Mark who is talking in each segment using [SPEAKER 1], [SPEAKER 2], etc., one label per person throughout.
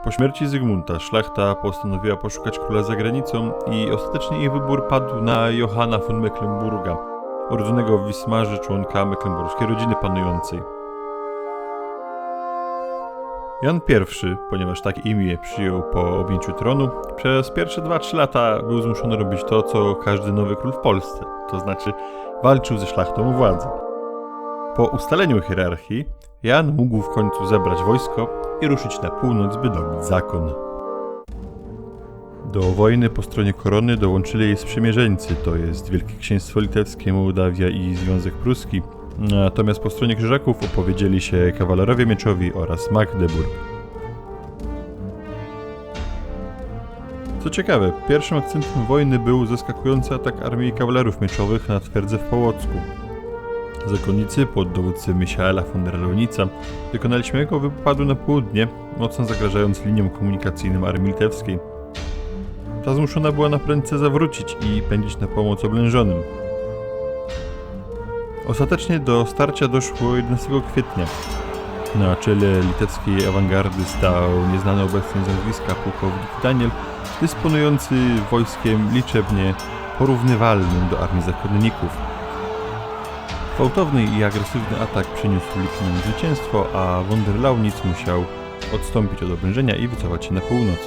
[SPEAKER 1] Po śmierci Zygmunta szlachta postanowiła poszukać króla za granicą i ostatecznie jej wybór padł na Johanna von Mecklenburga, urodzonego w Wismarze członka mecklenburskiej rodziny panującej. Jan I, ponieważ tak imię przyjął po objęciu tronu, przez pierwsze 2-3 lata był zmuszony robić to, co każdy nowy król w Polsce, to znaczy walczył ze szlachtą o władzę. Po ustaleniu hierarchii, Jan mógł w końcu zebrać wojsko i ruszyć na północ, by dobyć zakon. Do wojny po stronie korony dołączyli jej sprzymierzeńcy, to jest Wielkie Księstwo Litewskie, Mołdawia i Związek Pruski, natomiast po stronie krzyżaków opowiedzieli się kawalerowie mieczowi oraz Magdeburg. Co ciekawe, pierwszym akcentem wojny był zaskakujący atak armii kawalerów mieczowych na twierdzę w Połocku. Zakonnicy pod dowództwem Michaela von der Launica dokonali śmiałego wypadu na południe, mocno zagrażając liniom komunikacyjnym armii litewskiej. Ta zmuszona była na prędce zawrócić i pędzić na pomoc oblężonym. Ostatecznie do starcia doszło 11 kwietnia. Na czele litewskiej awangardy stał nieznany obecnie z nazwiska pułkownik Daniel, dysponujący wojskiem liczebnie porównywalnym do armii zakonników. Gwałtowny i agresywny atak przyniósł Litwom zwycięstwo, a von der Launitz musiał odstąpić od oblężenia i wycofać się na północ.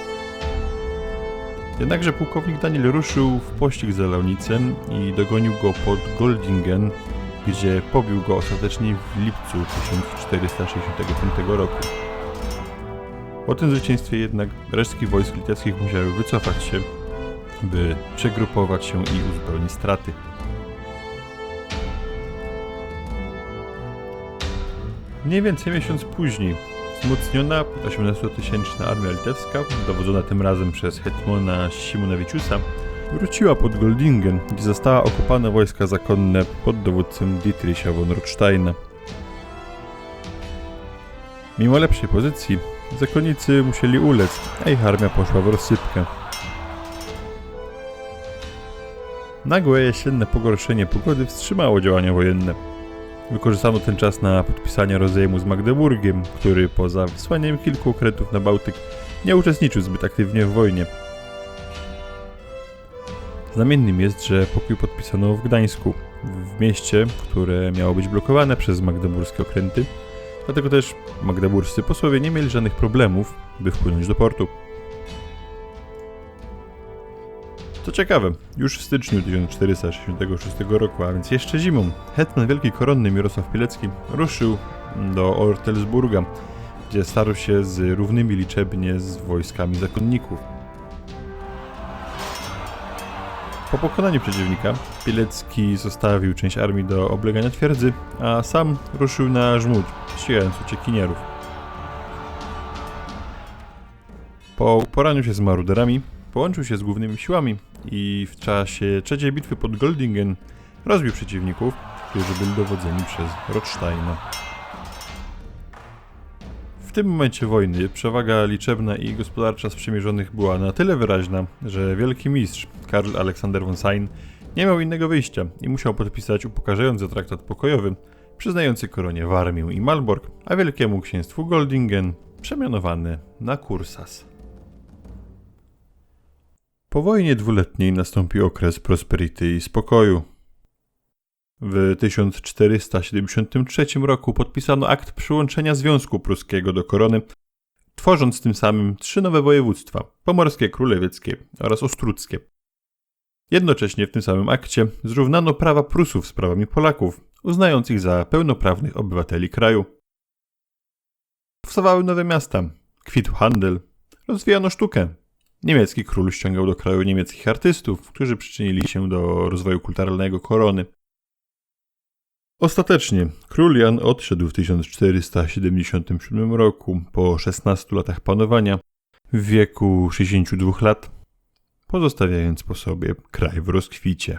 [SPEAKER 1] Jednakże pułkownik Daniel ruszył w pościg za Launicem i dogonił go pod Goldingen, gdzie pobił go ostatecznie w lipcu 1465 roku. Po tym zwycięstwie jednak resztki wojsk litewskich musiały wycofać się, by przegrupować się i uzupełnić straty. Mniej więcej miesiąc później wzmocniona 18-tysięczna armia litewska, dowodzona tym razem przez hetmana Simonewiciusa, wróciła pod Goldingen, gdzie została okupane wojska zakonne pod dowództwem Dietricha von Rothsteina. Mimo lepszej pozycji, zakonnicy musieli ulec, a ich armia poszła w rozsypkę. Nagłe jesienne pogorszenie pogody wstrzymało działania wojenne. Wykorzystano ten czas na podpisanie rozejmu z Magdeburgiem, który poza wysłaniem kilku okrętów na Bałtyk nie uczestniczył zbyt aktywnie w wojnie. Znamiennym jest, że pokój podpisano w Gdańsku, w mieście, które miało być blokowane przez magdeburskie okręty, dlatego też magdeburscy posłowie nie mieli żadnych problemów, by wpłynąć do portu. Co ciekawe, już w styczniu 1466 roku, a więc jeszcze zimą, hetman wielki koronny Mirosław Pilecki ruszył do Ortelsburga, gdzie starł się z równymi liczebnie z wojskami zakonników. Po pokonaniu przeciwnika, Pilecki zostawił część armii do oblegania twierdzy, a sam ruszył na Żmudź, ścigając uciekinierów. Po uporaniu się z maruderami, połączył się z głównymi siłami i w czasie trzeciej bitwy pod Goldingen rozbił przeciwników, którzy byli dowodzeni przez Rothsteina. W tym momencie wojny przewaga liczebna i gospodarcza sprzymierzonych była na tyle wyraźna, że wielki mistrz Karl Alexander von Sayn nie miał innego wyjścia i musiał podpisać upokarzający traktat pokojowy, przyznający koronie Warmię i Malbork, a wielkiemu księstwu Goldingen przemianowany na Kursas. Po wojnie dwuletniej nastąpił okres prosperity i spokoju. W 1473 roku podpisano akt przyłączenia Związku Pruskiego do korony, tworząc tym samym 3 nowe województwa: pomorskie, królewieckie oraz ostruckie. Jednocześnie w tym samym akcie zrównano prawa Prusów z prawami Polaków, uznając ich za pełnoprawnych obywateli kraju. Powstawały nowe miasta, kwitł handel, rozwijano sztukę. Niemiecki król ściągał do kraju niemieckich artystów, którzy przyczynili się do rozwoju kulturalnego korony. Ostatecznie król Jan odszedł w 1477 roku, po 16 latach panowania, w wieku 62 lat, pozostawiając po sobie kraj w rozkwicie.